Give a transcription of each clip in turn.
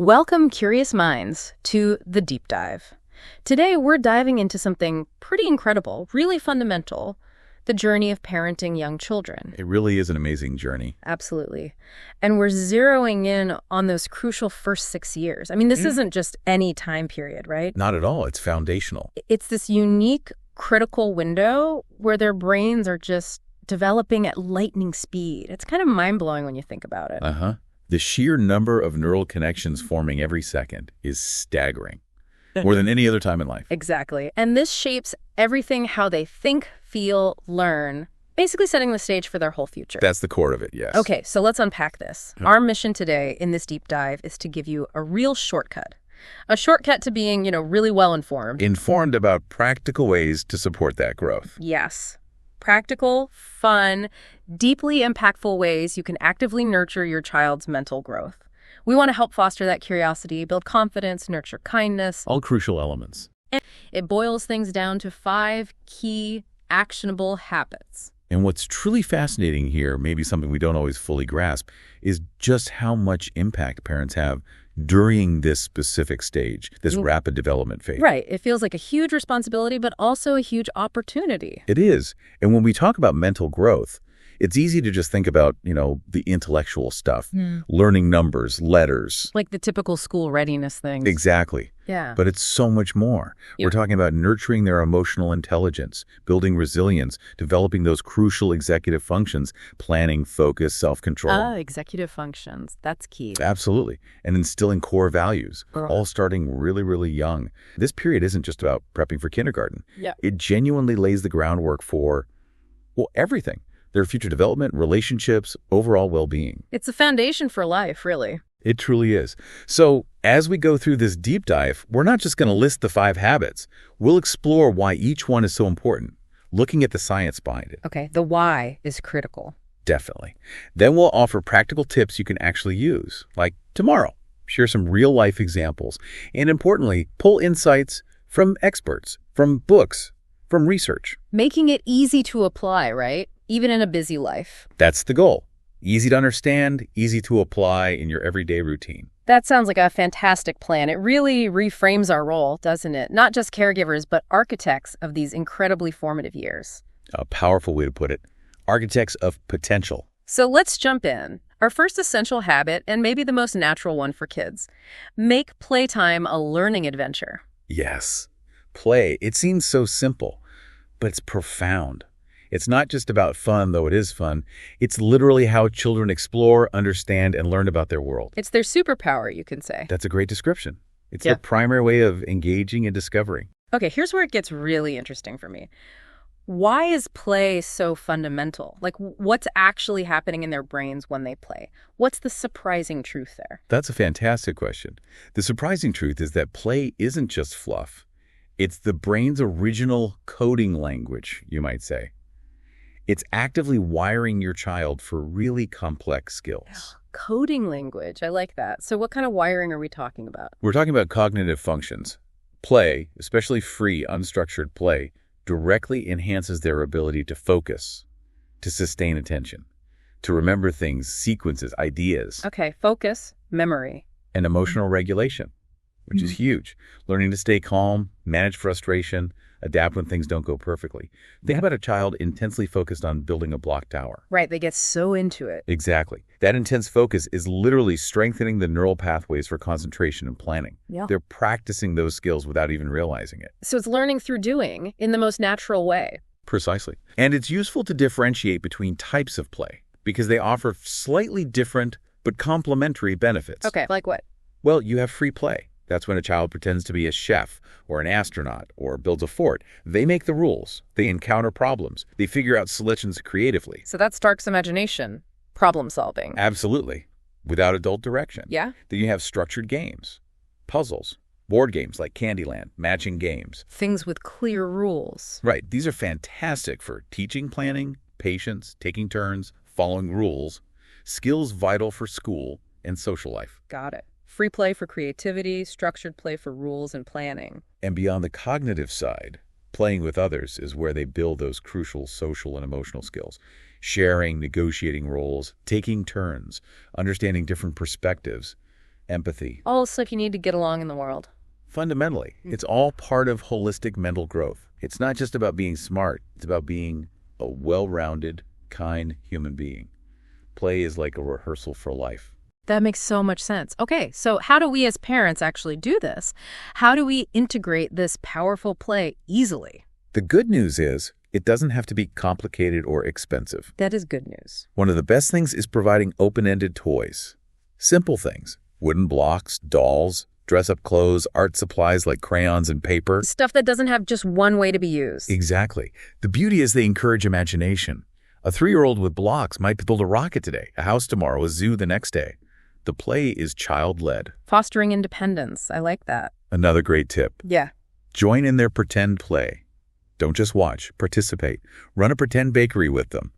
Welcome, curious minds, to The Deep Dive. Today, we're diving into something pretty incredible, really fundamental, the journey of parenting young children. It really is an amazing journey. Absolutely. And we're zeroing in on those crucial first 6 years. I mean, this isn't just any time period, right? Not at all. It's foundational. It's this unique, critical window where their brains are just developing at lightning speed. It's kind of mind-blowing when you think about it. Uh-huh. The sheer number of neural connections forming every second is staggering. More than any other time in life. Exactly. And this shapes everything how they think, feel, learn, basically setting the stage for their whole future. That's the core of it, yes. Okay, so let's unpack this. Our mission today in this deep dive is to give you a real shortcut. A shortcut to being, really well-informed. Informed about practical ways to support that growth. Yes. Practical, fun, deeply impactful ways you can actively nurture your child's mental growth. We want to help foster that curiosity, build confidence, nurture kindness. All crucial elements. And it boils things down to 5 key, actionable habits. And what's truly fascinating here, maybe something we don't always fully grasp, is just how much impact parents have during this specific stage, this rapid development phase. Right. It feels like a huge responsibility, but also a huge opportunity. It is. And when we talk about mental growth, it's easy to just think about, the intellectual stuff, learning numbers, letters. Like the typical school readiness things. Exactly. Yeah. But it's so much more. Yep. We're talking about nurturing their emotional intelligence, building resilience, developing those crucial executive functions, planning, focus, self-control. Executive functions. That's key. Absolutely. And instilling core values, Ugh. all starting really, really young. This period isn't just about prepping for kindergarten. Yeah. It genuinely lays the groundwork for, everything. Their future development, relationships, overall well-being. It's a foundation for life, really. It truly is. So as we go through this deep dive, we're not just going to list the 5 habits. We'll explore why each one is so important, looking at the science behind it. Okay, the why is critical. Definitely. Then we'll offer practical tips you can actually use, like tomorrow. Share some real-life examples. And importantly, pull insights from experts, from books, from research. Making it easy to apply, right? Even in a busy life. That's the goal. Easy to understand, easy to apply in your everyday routine. That sounds like a fantastic plan. It really reframes our role, doesn't it? Not just caregivers, but architects of these incredibly formative years. A powerful way to put it. Architects of potential. So let's jump in. Our first essential habit, and maybe the most natural one for kids, make playtime a learning adventure. Yes. Play. It seems so simple, but it's profound. It's not just about fun, though it is fun. It's literally how children explore, understand, and learn about their world. It's their superpower, you can say. That's a great description. It's Yeah. their primary way of engaging and discovering. Okay, here's where it gets really interesting for me. Why is play so fundamental? Like, what's actually happening in their brains when they play? What's the surprising truth there? That's a fantastic question. The surprising truth is that play isn't just fluff. It's the brain's original coding language, you might say. It's actively wiring your child for really complex skills. Coding language. I like that. So what kind of wiring are we talking about? We're talking about cognitive functions. Play, especially free, unstructured play, directly enhances their ability to focus, to sustain attention, to remember things, sequences, ideas, Okay, focus, memory. and emotional regulation, which is huge. Learning to stay calm, manage frustration, adapt when things don't go perfectly. Think about a child intensely focused on building a block tower. Right, they get so into it. Exactly. That intense focus is literally strengthening the neural pathways for concentration and planning. Yeah. They're practicing those skills without even realizing it. So it's learning through doing in the most natural way. Precisely. And it's useful to differentiate between types of play because they offer slightly different but complementary benefits. Okay, like what? Well, you have free play. That's when a child pretends to be a chef or an astronaut or builds a fort. They make the rules. They encounter problems. They figure out solutions creatively. So that sparks imagination, problem solving. Absolutely. Without adult direction. Yeah? Then you have structured games, puzzles, board games like Candyland, matching games. Things with clear rules. Right. These are fantastic for teaching, planning, patience, taking turns, following rules, skills vital for school and social life. Got it. Free play for creativity, structured play for rules and planning. And beyond the cognitive side, playing with others is where they build those crucial social and emotional skills. Sharing, negotiating roles, taking turns, understanding different perspectives. empathy. All stuff you need to get along in the world. Fundamentally, it's all part of holistic mental growth. It's not just about being smart. It's about being a well-rounded, kind human being. Play is like a rehearsal for life. That makes so much sense. Okay, so how do we as parents actually do this? How do we integrate this powerful play easily? The good news is it doesn't have to be complicated or expensive. That is good news. One of the best things is providing open-ended toys. Simple things. Wooden blocks, dolls, dress-up clothes, art supplies like crayons and paper. Stuff that doesn't have just one way to be used. Exactly. The beauty is they encourage imagination. A 3-year-old with blocks might build a rocket today, a house tomorrow, a zoo the next day. The play is child-led. Fostering independence. I like that. Another great tip. Yeah. Join in their pretend play. Don't just watch, participate. Run a pretend bakery with them.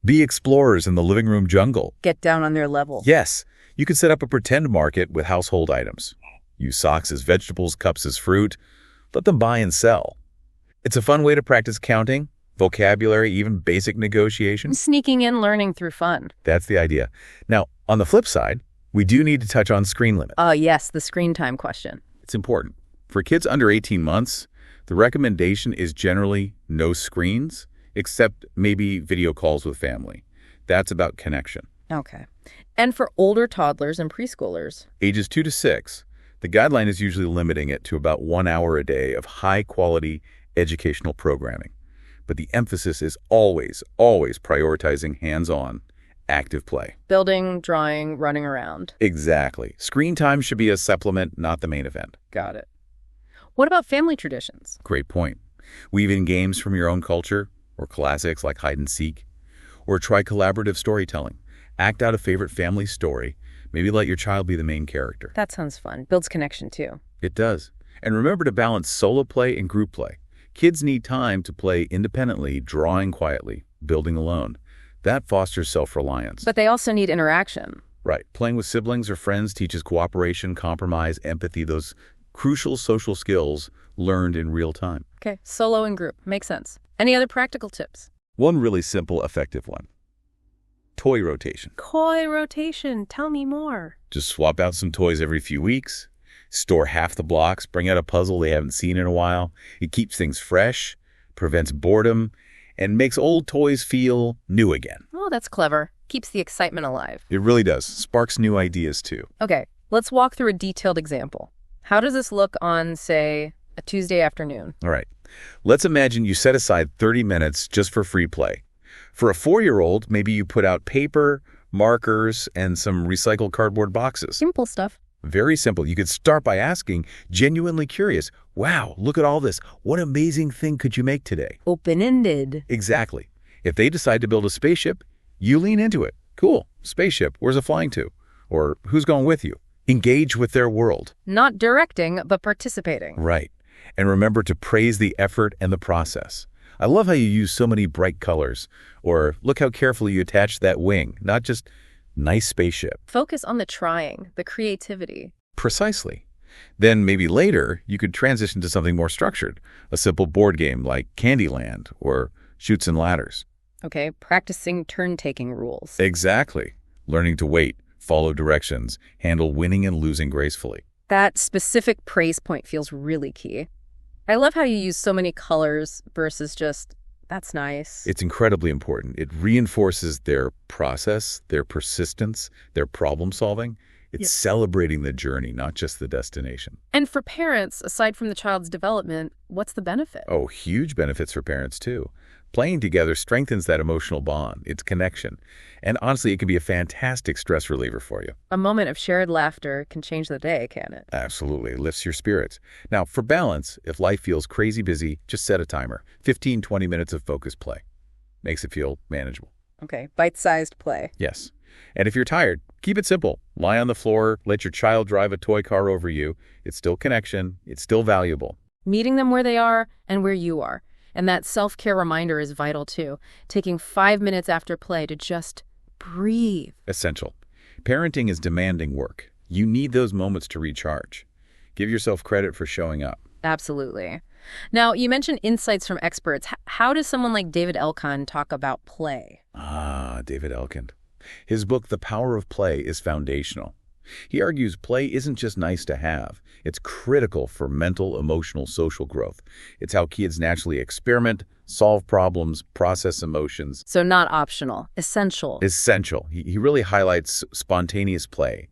Be explorers in the living room jungle. Get down on their level. Yes, you could set up a pretend market with household items. Use socks as vegetables, cups as fruit. Let them buy and sell. It's a fun way to practice counting, vocabulary, even basic negotiation. Sneaking in learning through fun. That's the idea. Now, on the flip side, we do need to touch on screen limit. Yes, the screen time question. It's important. For kids under 18 months, the recommendation is generally no screens, except maybe video calls with family. That's about connection. Okay. And for older toddlers and preschoolers? Ages 2 to 6, the guideline is usually limiting it to about 1 hour a day of high-quality educational programming. But the emphasis is always prioritizing hands-on, active play. Building, drawing, running around. Exactly. Screen time should be a supplement, not the main event. Got it. What about family traditions? Great point. Weave in games from your own culture, or classics like hide and seek, or try collaborative storytelling. Act out a favorite family story. Maybe let your child be the main character. That sounds fun. Builds connection too. It does. And remember to balance solo play and group play. Kids need time to play independently, drawing quietly, building alone. That fosters self-reliance. But they also need interaction. Right. Playing with siblings or friends teaches cooperation, compromise, empathy, those crucial social skills learned in real time. Okay, solo and group. Makes sense. Any other practical tips? One really simple, effective one. Toy rotation. Toy rotation. Tell me more. Just swap out some toys every few weeks. Store half the blocks. Bring out a puzzle they haven't seen in a while. It keeps things fresh, prevents boredom, and makes old toys feel new again. Oh, that's clever. Keeps the excitement alive. It really does. Sparks new ideas, too. Okay, let's walk through a detailed example. How does this look on, say, a Tuesday afternoon? All right. Let's imagine you set aside 30 minutes just for free play. For a 4-year-old, maybe you put out paper, markers, and some recycled cardboard boxes. Simple stuff. Very simple. You could start by asking, genuinely curious, wow, look at all this. What amazing thing could you make today? Open-ended. Exactly. If they decide to build a spaceship, you lean into it. Cool. Spaceship. Where's it flying to? Or who's going with you? Engage with their world. Not directing, but participating. Right. And remember to praise the effort and the process. I love how you use so many bright colors. Or look how carefully you attach that wing, not just nice spaceship. Focus on the trying, the creativity. Precisely. Then maybe later, you could transition to something more structured, a simple board game like Candyland or Chutes and Ladders. Okay, practicing turn-taking rules. Exactly. Learning to wait, follow directions, handle winning and losing gracefully. That specific praise point feels really key. I love how you use so many colors versus just, that's nice. It's incredibly important. It reinforces their process, their persistence, their problem solving. It's celebrating the journey, not just the destination. And for parents, aside from the child's development, what's the benefit? Oh, huge benefits for parents, too. Playing together strengthens that emotional bond, its connection. And honestly, it can be a fantastic stress reliever for you. A moment of shared laughter can change the day, can it? Absolutely. It lifts your spirits. Now, for balance, if life feels crazy busy, just set a timer. 15, 20 minutes of focused play. Makes it feel manageable. Okay, bite-sized play. Yes. And if you're tired, keep it simple. Lie on the floor, let your child drive a toy car over you. It's still connection. It's still valuable. Meeting them where they are and where you are. And that self-care reminder is vital too. Taking 5 minutes after play to just breathe. Essential. Parenting is demanding work. You need those moments to recharge. Give yourself credit for showing up. Absolutely. Now, you mentioned insights from experts. How does someone like David Elkind talk about play? David Elkind. His book, The Power of Play, is foundational. He argues play isn't just nice to have. It's critical for mental, emotional, social growth. It's how kids naturally experiment, solve problems, process emotions. So not optional, essential. Essential. He really highlights spontaneous play.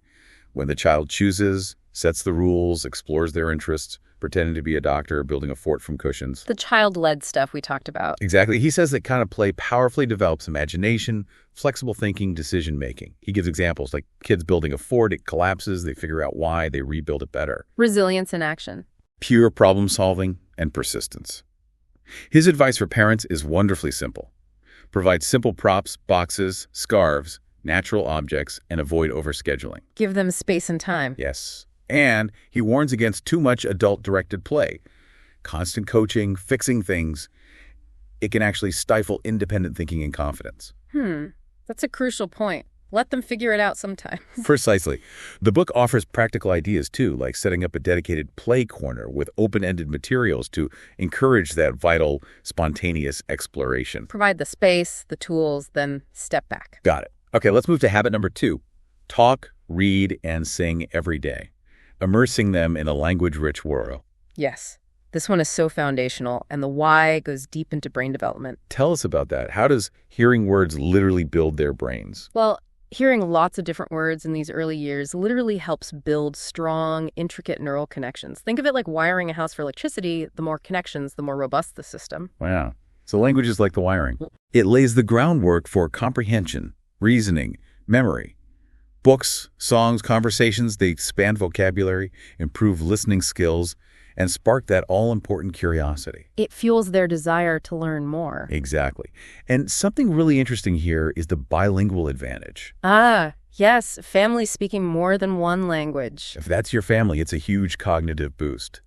When the child chooses, sets the rules, explores their interests, pretending to be a doctor, building a fort from cushions. The child-led stuff we talked about. Exactly. He says that kind of play powerfully develops imagination, flexible thinking, decision-making. He gives examples like kids building a fort, it collapses, they figure out why, they rebuild it better. Resilience in action. Pure problem-solving and persistence. His advice for parents is wonderfully simple. Provide simple props, boxes, scarves, natural objects, and avoid overscheduling. Give them space and time. Yes. And he warns against too much adult-directed play. Constant coaching, fixing things, it can actually stifle independent thinking and confidence. That's a crucial point. Let them figure it out sometime. Precisely. The book offers practical ideas, too, like setting up a dedicated play corner with open-ended materials to encourage that vital, spontaneous exploration. Provide the space, the tools, then step back. Got it. Okay, let's move to habit number 2. Talk, read, and sing every day, immersing them in a language-rich world. Yes. This one is so foundational, and the why goes deep into brain development. Tell us about that. How does hearing words literally build their brains? Well, hearing lots of different words in these early years literally helps build strong, intricate neural connections. Think of it like wiring a house for electricity. The more connections, the more robust the system. Wow. So language is like the wiring. It lays the groundwork for comprehension, reasoning, memory. Books, songs, conversations, they expand vocabulary, improve listening skills, and spark that all-important curiosity. It fuels their desire to learn more. Exactly. And something really interesting here is the bilingual advantage. Ah, yes, families speaking more than one language. If that's your family, it's a huge cognitive boost.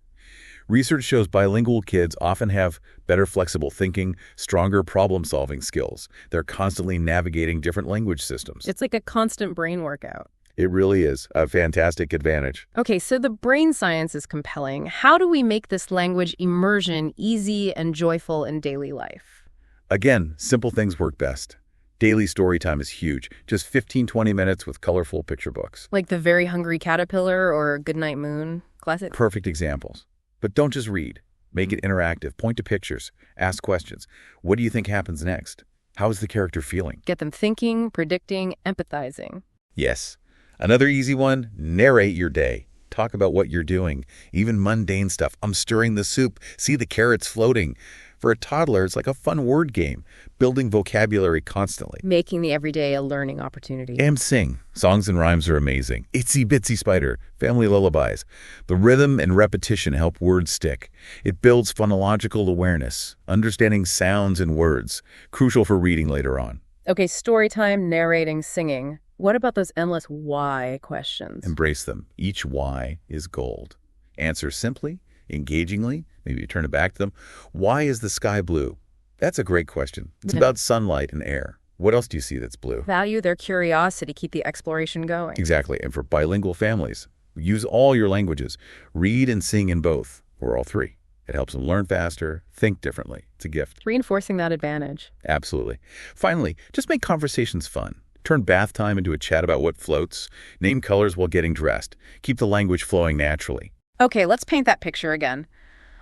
Research shows bilingual kids often have better flexible thinking, stronger problem-solving skills. They're constantly navigating different language systems. It's like a constant brain workout. It really is a fantastic advantage. Okay, so the brain science is compelling. How do we make this language immersion easy and joyful in daily life? Again, simple things work best. Daily story time is huge. Just 15-20 minutes with colorful picture books. Like The Very Hungry Caterpillar or Goodnight Moon? Classic. Perfect examples. But don't just read. Make it interactive. Point to pictures. Ask questions. What do you think happens next? How is the character feeling? Get them thinking, predicting, empathizing. Yes. Another easy one, narrate your day. Talk about what you're doing. Even mundane stuff. I'm stirring the soup. See the carrots floating. For a toddler, it's like a fun word game, building vocabulary constantly. Making the everyday a learning opportunity. And sing. Songs and rhymes are amazing. Itsy Bitsy Spider, family lullabies. The rhythm and repetition help words stick. It builds phonological awareness, understanding sounds and words, crucial for reading later on. Okay, story time, narrating, singing. What about those endless why questions? Embrace them. Each why is gold. Answer simply, engagingly, maybe you turn it back to them. Why is the sky blue? That's a great question. It's about sunlight and air. What else do you see that's blue? Value their curiosity, keep the exploration going. Exactly. And for bilingual families, use all your languages. Read and sing in both, or all three. It helps them learn faster, think differently. It's a gift. Reinforcing that advantage. Absolutely. Finally, just make conversations fun. Turn bath time into a chat about what floats. Name colors while getting dressed. Keep the language flowing naturally. Okay, let's paint that picture again.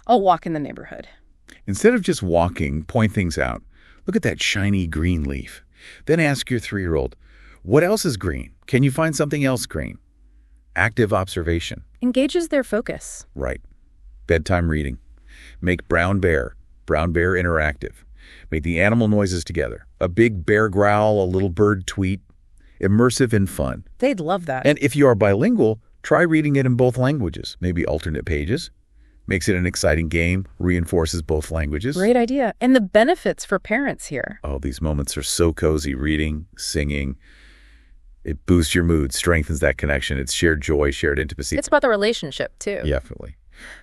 I'll walk in the neighborhood. Instead of just walking, point things out. Look at that shiny green leaf. Then ask your 3-year-old, what else is green? Can you find something else green? Active observation. Engages their focus. Right. Bedtime reading. Make Brown Bear interactive. Make the animal noises together. A big bear growl, a little bird tweet. Immersive and fun. They'd love that. And if you are bilingual, try reading it in both languages, maybe alternate pages. Makes it an exciting game, reinforces both languages. Great idea. And the benefits for parents here. Oh, these moments are so cozy. Reading, singing. It boosts your mood, strengthens that connection. It's shared joy, shared intimacy. It's about the relationship, too. Definitely.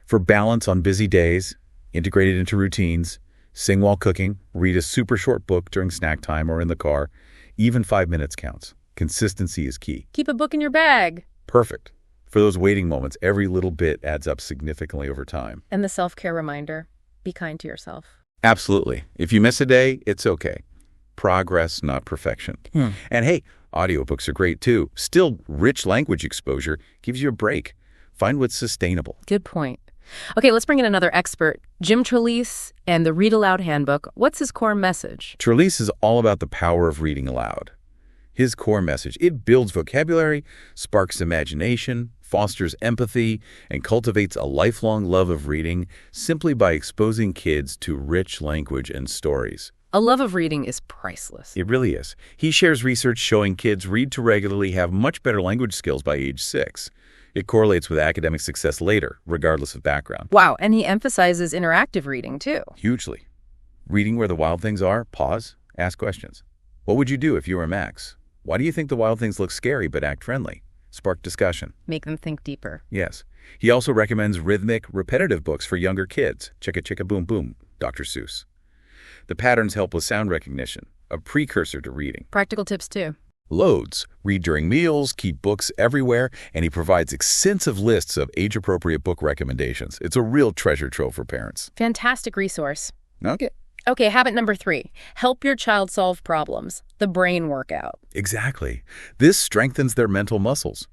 For balance on busy days, integrated into routines, sing while cooking, read a super short book during snack time or in the car. Even 5 minutes counts. Consistency is key. Keep a book in your bag. Perfect. For those waiting moments, every little bit adds up significantly over time. And the self-care reminder, be kind to yourself. Absolutely. If you miss a day, it's okay. Progress, not perfection. And hey, Audiobooks are great too. Still, rich language exposure gives you a break. Find what's sustainable. Good point. Okay, let's bring in another expert. Jim Trelease and the Read Aloud Handbook. What's his core message? Trelease is all about the power of reading aloud. His core message, it builds vocabulary, sparks imagination, fosters empathy, and cultivates a lifelong love of reading simply by exposing kids to rich language and stories. A love of reading is priceless. It really is. He shares research showing kids read to regularly have much better language skills by age 6. It correlates with academic success later, regardless of background. Wow, and he emphasizes interactive reading, too. Hugely. Reading where the wild things are, pause, ask questions. What would you do if you were Max? Why do you think the wild things look scary but act friendly? Spark discussion. Make them think deeper. Yes. He also recommends rhythmic, repetitive books for younger kids. Chicka Chicka Boom Boom, Dr. Seuss. The patterns help with sound recognition, a precursor to reading. Practical tips, too. Loads. Read during meals, keep books everywhere, and he provides extensive lists of age-appropriate book recommendations. It's a real treasure trove for parents. Fantastic resource. Okay, habit number 3. Help your child solve problems. The brain workout. exactly. This strengthens their mental muscles.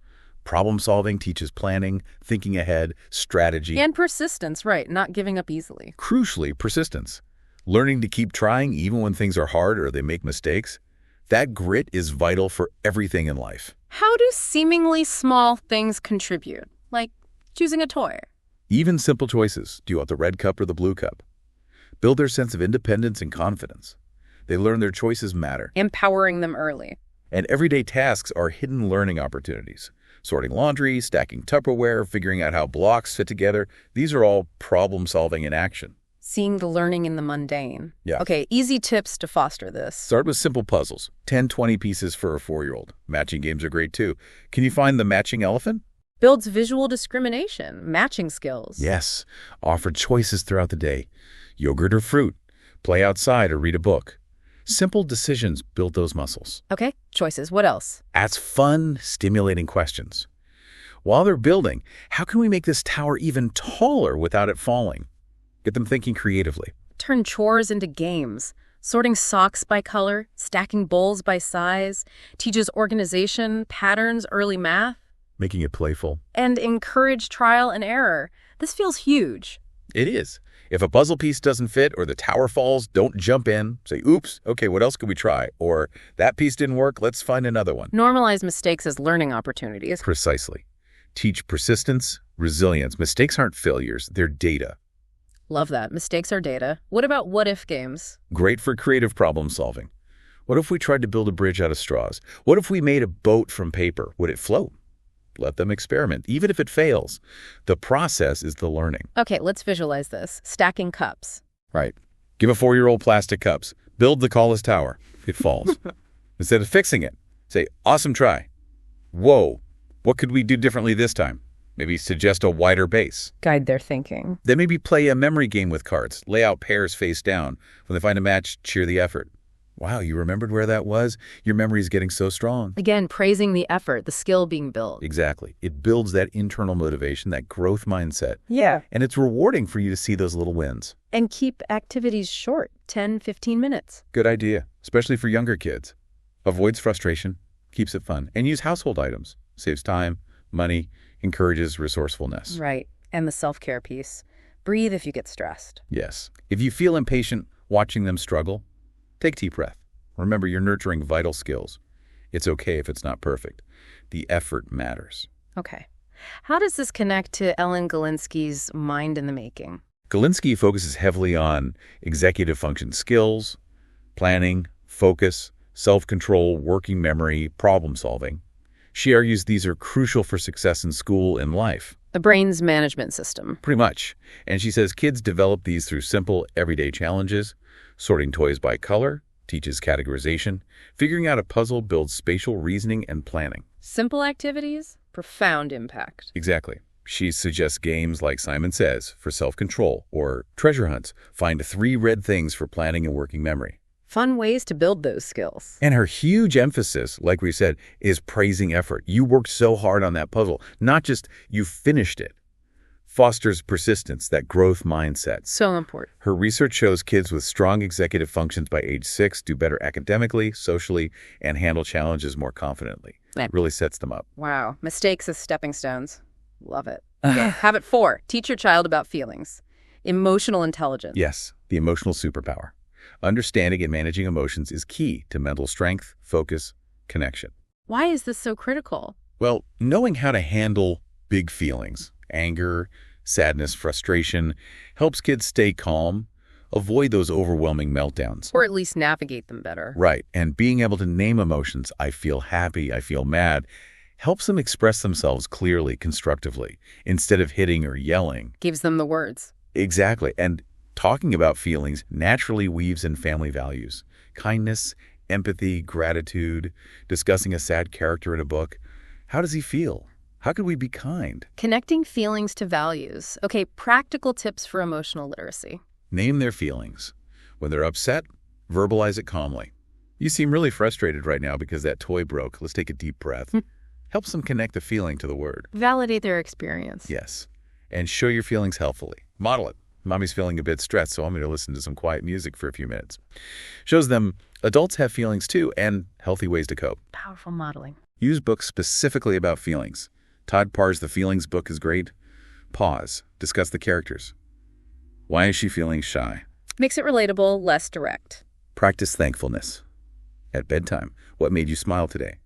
Problem solving teaches planning, thinking ahead, strategy, And persistence, right, not giving up easily. crucially, persistence. Learning to keep trying even when things are hard or they make mistakes. That grit is vital for everything in life. How do seemingly small things contribute? Like choosing a toy. Even simple choices. Do you want the red cup or the blue cup? Build their sense of independence and confidence. They learn their choices matter. Empowering them early. And everyday tasks are hidden learning opportunities. Sorting laundry, stacking Tupperware, figuring out how blocks fit together. These are all problem solving in action. Seeing the learning in the mundane. Yeah. Okay, easy tips to foster this. Start with simple puzzles. 10, 20 pieces for a 4-year-old. Matching games are great too. Can you find the matching elephant? Builds visual discrimination, matching skills. Yes. Offer choices throughout the day. Yogurt or fruit. Play outside or read a book. Simple decisions build those muscles. Okay, choices. What else? Ask fun, stimulating questions. While they're building, how can we make this tower even taller without it falling? Get them thinking creatively. Turn chores into games. Sorting socks by color, stacking bowls by size, teaches organization, patterns, early math, Making it playful. and encourage trial and error. This feels huge. It is. If a puzzle piece doesn't fit or the tower falls, don't jump in. Say, oops, okay, what else could we try? Or that piece didn't work, let's find another one. Normalize mistakes as learning opportunities. Precisely. Teach persistence, resilience. Mistakes aren't failures, they're data. Love that. Mistakes are data. What about what-if games? Great for creative problem solving. What if we tried to build a bridge out of straws? What if we made a boat from paper? Would it float? Let them experiment, even if it fails. The process is the learning. Okay, let's visualize this. Stacking cups. Right. Give a 4-year-old plastic cups. Build the tallest tower. It falls. Instead of fixing it, say, awesome try. Whoa, what could we do differently this time? Maybe suggest a wider base. Guide their thinking. Then maybe play a memory game with cards. Lay out pairs face down. When they find a match, cheer the effort. Wow, you remembered where that was? Your memory is getting so strong. Again, praising the effort, the skill being built. Exactly. It builds that internal motivation, that growth mindset. Yeah. And it's rewarding for you to see those little wins. And keep activities short, 10, 15 minutes. Good idea, especially for younger kids. Avoids frustration, keeps it fun, and use household items. Saves time, money, encourages resourcefulness. Right. And the self-care piece. Breathe if you get stressed. Yes. If you feel impatient watching them struggle, take a deep breath. Remember, you're nurturing vital skills. It's okay if it's not perfect. The effort matters. Okay. How does this connect to Ellen Galinsky's Mind in the Making? Galinsky focuses heavily on executive function skills, planning, focus, self-control, working memory, problem solving. She argues these are crucial for success in school and life. The brain's management system. Pretty much. And she says kids develop these through simple, everyday challenges. Sorting toys by color teaches categorization. Figuring out a puzzle builds spatial reasoning and planning. Simple activities, profound impact. Exactly. She suggests games like Simon Says for self-control or treasure hunts. Find 3 red things for planning and working memory. Fun ways to build those skills. And her huge emphasis, like we said, is praising effort. You worked so hard on that puzzle, not just you finished it. fosters persistence, that growth mindset. So important. Her research shows kids with strong executive functions by age 6 do better academically, socially, and handle challenges more confidently. It really sets them up. Wow. Mistakes as stepping stones. Love it. Okay. Habit 4. Teach your child about feelings. Emotional intelligence. Yes, the emotional superpower. Understanding and managing emotions is key to mental strength, focus, connection. Why is this so critical? Well, knowing how to handle big feelings, anger, sadness, frustration, helps kids stay calm, avoid those overwhelming meltdowns. Or at least navigate them better. Right, and being able to name emotions, I feel happy, I feel mad, helps them express themselves clearly, constructively, instead of hitting or yelling. Gives them the words. Exactly, and talking about feelings naturally weaves in family values. Kindness, empathy, gratitude, discussing a sad character in a book. How does he feel? How could we be kind? Connecting feelings to values. Okay, practical tips for emotional literacy. Name their feelings. When they're upset, verbalize it calmly. You seem really frustrated right now because that toy broke. Let's take a deep breath. Helps them connect the feeling to the word. Validate their experience. Yes. And show your feelings helpfully. Model it. Mommy's feeling a bit stressed, so I'm going to listen to some quiet music for a few minutes. Shows them adults have feelings too, and healthy ways to cope. Powerful modeling. Use books specifically about feelings. Todd Parr's The Feelings book is great. Pause. Discuss the characters. Why is she feeling shy? Makes it relatable, less direct. Practice thankfulness. At bedtime, what made you smile today?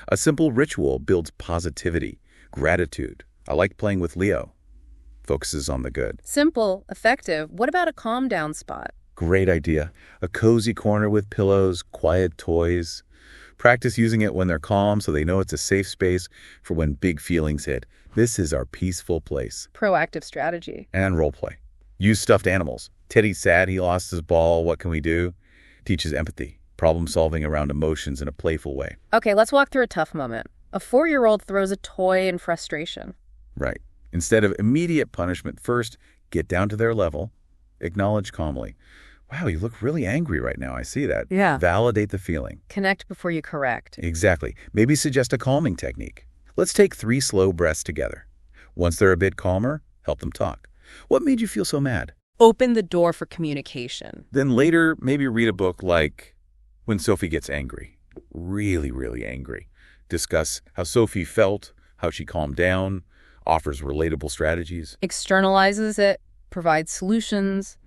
A simple ritual builds positivity, gratitude. I like playing with Leo. Focuses on the good. Simple, effective. What about a calm down spot? Great idea. A cozy corner with pillows, quiet toys. Practice using it when they're calm so they know it's a safe space for when big feelings hit. This is our peaceful place. Proactive strategy. And role play. Use stuffed animals. Teddy's sad he lost his ball. What can we do? Teaches empathy, problem solving around emotions in a playful way. Okay, let's walk through a tough moment. A 4-year-old throws a toy in frustration. Right. Instead of immediate punishment, first, get down to their level. Acknowledge calmly. Wow, you look really angry right now. I see that. Yeah. Validate the feeling. Connect before you correct. Exactly. Maybe suggest a calming technique. Let's take 3 slow breaths together. Once they're a bit calmer, help them talk. What made you feel so mad? Open the door for communication. Then later, maybe read a book like When Sophie Gets Angry. Really, really angry. Discuss how Sophie felt, how she calmed down, offers relatable strategies. Externalizes it, provides solutions,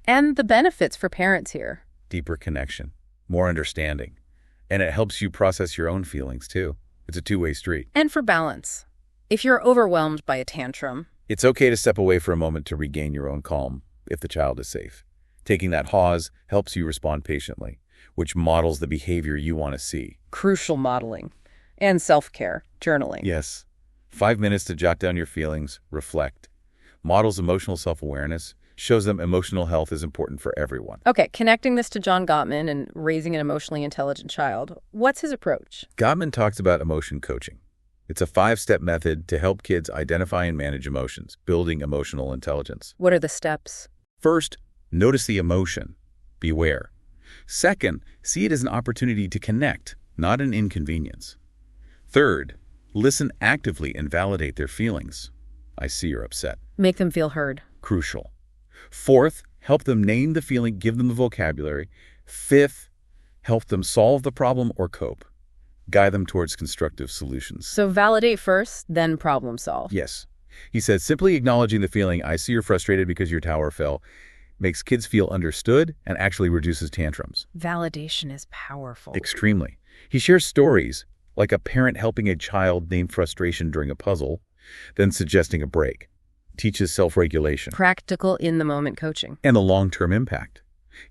and the benefits for parents here. Deeper connection, more understanding. And it helps you process your own feelings, too. It's a two-way street. And for balance. If you're overwhelmed by a tantrum, It's okay to step away for a moment to regain your own calm if the child is safe. Taking that pause helps you respond patiently, which models the behavior you want to see. crucial modeling, and self-care, journaling. Yes. 5 minutes to jot down your feelings, reflect. Models emotional self-awareness, shows them emotional health is important for everyone. Okay, connecting this to John Gottman and raising an emotionally intelligent child. What's his approach? Gottman talks about emotion coaching. It's a 5-step method to help kids identify and manage emotions, building emotional intelligence. What are the steps? First, notice the emotion. Beware. Second, see it as an opportunity to connect, not an inconvenience. Third, listen actively and validate their feelings. I see you're upset. Make them feel heard. Crucial. Fourth, help them name the feeling, give them the vocabulary. Fifth, help them solve the problem or cope. Guide them towards constructive solutions. So validate first, then problem solve. Yes. He says, simply acknowledging the feeling, I see you're frustrated because your tower fell, makes kids feel understood and actually reduces tantrums. Validation is powerful. Extremely. He shares stories, like a parent helping a child name frustration during a puzzle, then suggesting a break. Teaches self-regulation. Practical in-the-moment coaching. And the long-term impact.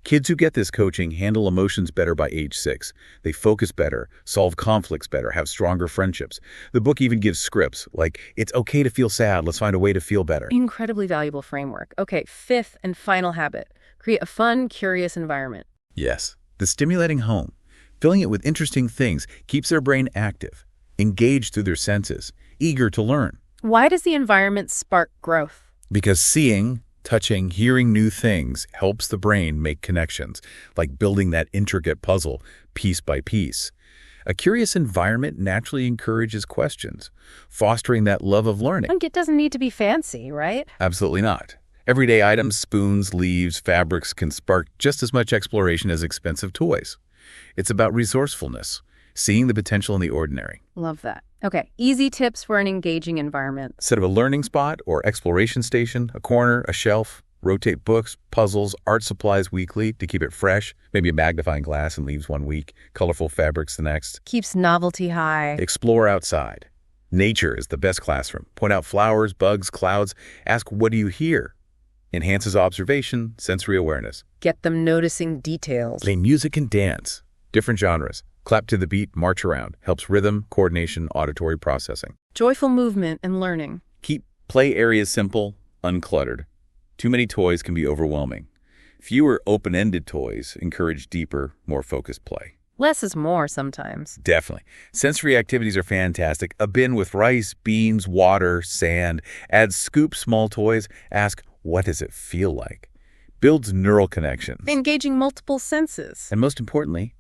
Kids who get this coaching handle emotions better by age 6. They focus better, solve conflicts better, have stronger friendships. The book even gives scripts like, it's okay to feel sad, let's find a way to feel better. Incredibly valuable framework. Okay, 5th and final habit. Create a fun, curious environment. Yes, the stimulating home. Filling it with interesting things keeps their brain active, engaged through their senses, eager to learn. Why does the environment spark growth? Because seeing, touching, hearing new things helps the brain make connections, like building that intricate puzzle piece by piece. A curious environment naturally encourages questions, fostering that love of learning. And it doesn't need to be fancy, right? Absolutely not. Everyday items, spoons, leaves, fabrics can spark just as much exploration as expensive toys. It's about resourcefulness, seeing the potential in the ordinary. Love that. Okay, easy tips for an engaging environment. Set up a learning spot or exploration station, a corner, a shelf. Rotate books, puzzles, art supplies weekly to keep it fresh. Maybe a magnifying glass and leaves 1 week, colorful fabrics the next. Keeps novelty high. Explore outside. Nature is the best classroom. Point out flowers, bugs, clouds. Ask, what do you hear? Enhances observation, sensory awareness. Get them noticing details. Play music and dance. Different genres. Clap to the beat, march around. Helps rhythm, coordination, auditory processing. Joyful movement and learning. Keep play areas simple, uncluttered. Too many toys can be overwhelming. Fewer open-ended toys encourage deeper, more focused play. Less is more sometimes. Definitely. Sensory activities are fantastic. A bin with rice, beans, water, sand. Add scoop small toys. Ask, what does it feel like? Builds neural connections. Engaging multiple senses. And most importantly,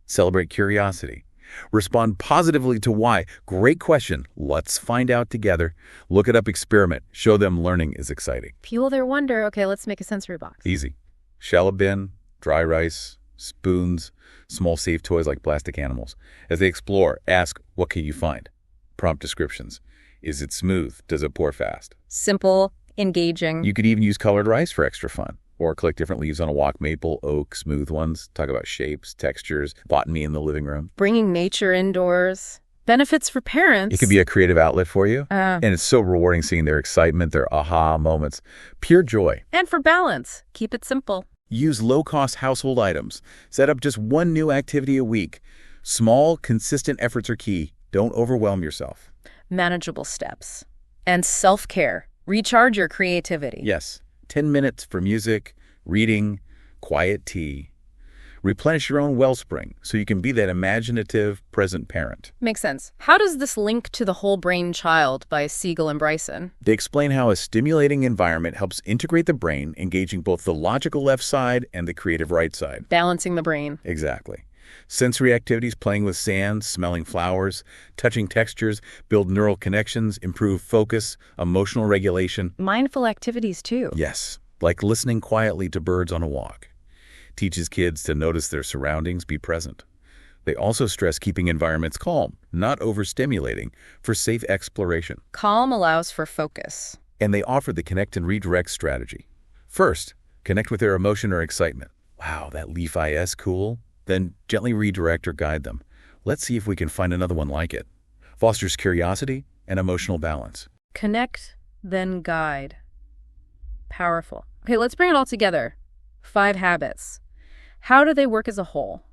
celebrate curiosity. Respond positively to why. Great question. Let's find out together. Look it up, experiment. Show them learning is exciting. Fuel their wonder. Okay, let's make a sensory box. Easy. Shell a bin, dry rice, spoons, small safe toys like plastic animals. As they explore, ask, what can you find? Prompt descriptions. Is it smooth? Does it pour fast? Simple, engaging. You could even use colored rice for extra fun. Or collect different leaves on a walk, maple, oak, smooth ones. Talk about shapes, textures, botany in the living room. Bringing nature indoors. Benefits for parents. It could be a creative outlet for you. And it's so rewarding seeing their excitement, their aha moments. Pure joy. And for balance. Keep it simple. Use low-cost household items. Set up just one new activity a week. Small, consistent efforts are key. Don't overwhelm yourself. Manageable steps. And self-care. Recharge your creativity. Yes. 10 minutes for music, reading, quiet tea. Replenish your own wellspring so you can be that imaginative, present parent. Makes sense. How does this link to The Whole Brain Child by Siegel and Bryson? They explain how a stimulating environment helps integrate the brain, engaging both the logical left side and the creative right side. Balancing the brain. Exactly. Sensory activities, playing with sand, smelling flowers, touching textures, build neural connections, improve focus, emotional regulation. Mindful activities, too. Yes, like listening quietly to birds on a walk. Teaches kids to notice their surroundings, be present. They also stress keeping environments calm, not overstimulating, for safe exploration. Calm allows for focus. And they offer the connect and redirect strategy. First, connect with their emotion or excitement. Wow, that leaf is cool. Then gently redirect or guide them. Let's see if we can find another one like it. Fosters curiosity and emotional balance. Connect, then guide. Powerful. Okay, let's bring it all together. 5 habits. How do they work as a whole?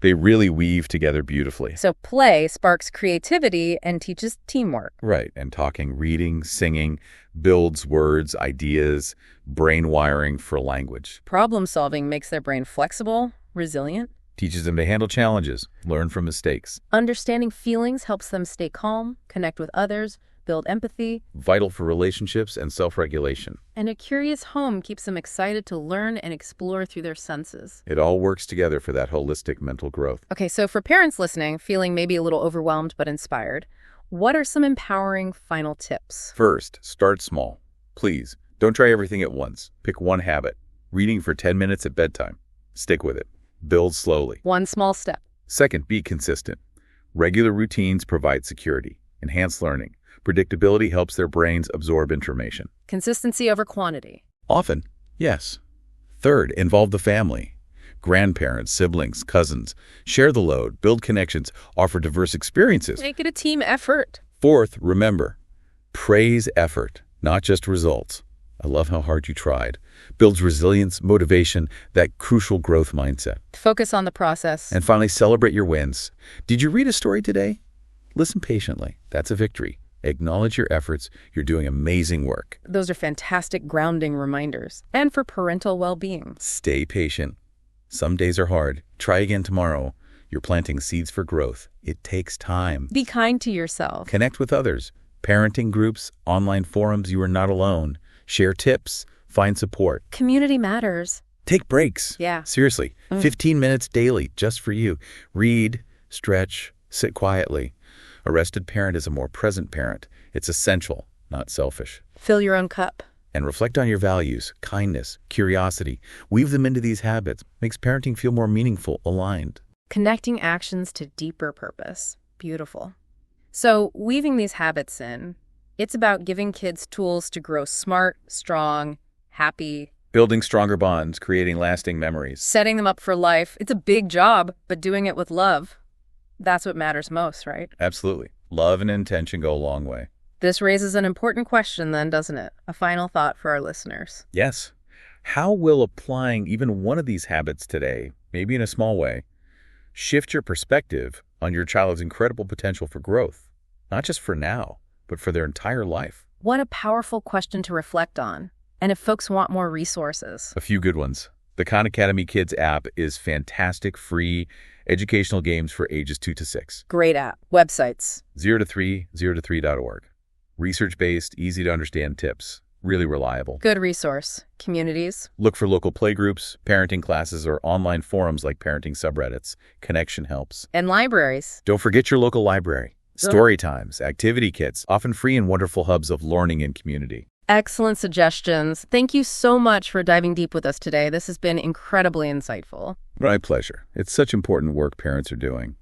They really weave together beautifully. So play sparks creativity and teaches teamwork. Right, and talking, reading, singing, builds words, ideas, brain wiring for language. Problem solving makes their brain flexible, resilient. Teaches them to handle challenges, learn from mistakes. Understanding feelings helps them stay calm, connect with others, build empathy. Vital for relationships and self-regulation. And a curious home keeps them excited to learn and explore through their senses. It all works together for that holistic mental growth. Okay, so for parents listening, feeling maybe a little overwhelmed but inspired, what are some empowering final tips? First, start small. Please, don't try everything at once. Pick one habit. Reading for 10 minutes at bedtime. Stick with it. Build slowly. One small step. Second, be consistent. Regular routines provide security, enhance learning. Predictability helps their brains absorb information. Consistency over quantity. Often, yes. Third, involve the family. Grandparents, siblings, cousins. Share the load, build connections, offer diverse experiences. Make it a team effort. Fourth, remember, praise effort, not just results. I love how hard you tried. Builds resilience, motivation, that crucial growth mindset. Focus on the process. And finally, celebrate your wins. Did you read a story today? Listen patiently. That's a victory. Acknowledge your efforts. You're doing amazing work. Those are fantastic grounding reminders. And for parental well-being. Stay patient. Some days are hard. Try again tomorrow. You're planting seeds for growth. It takes time. Be kind to yourself. Connect with others. Parenting groups, online forums, you are not alone. Share tips. Find support. Community matters. Take breaks. Yeah. Seriously. 15 minutes daily just for you. Read, stretch, sit quietly. A rested parent is a more present parent. It's essential, not selfish. Fill your own cup. And reflect on your values, kindness, curiosity. Weave them into these habits. Makes parenting feel more meaningful, aligned. Connecting actions to deeper purpose. Beautiful. So, weaving these habits in, it's about giving kids tools to grow smart, strong, happy. Building stronger bonds, creating lasting memories. Setting them up for life. It's a big job, but doing it with love. That's what matters most, right? Absolutely. Love and intention go a long way. This raises an important question then, doesn't it? A final thought for our listeners. Yes. How will applying even one of these habits today, maybe in a small way, shift your perspective on your child's incredible potential for growth? Not just for now, but for their entire life. What a powerful question to reflect on. And if folks want more resources. A few good ones. The Khan Academy Kids app is fantastic, free educational games for ages 2 to 6. Great app. Websites. 0 to 3, 0to3.org. Research-based, easy-to-understand tips. Really reliable. Good resource. Communities. Look for local playgroups, parenting classes, or online forums like parenting subreddits. Connection helps. And libraries. Don't forget your local library. Story times, activity kits, often free and wonderful hubs of learning and community. Excellent suggestions. Thank you so much for diving deep with us today. This has been incredibly insightful. My pleasure. It's such important work parents are doing.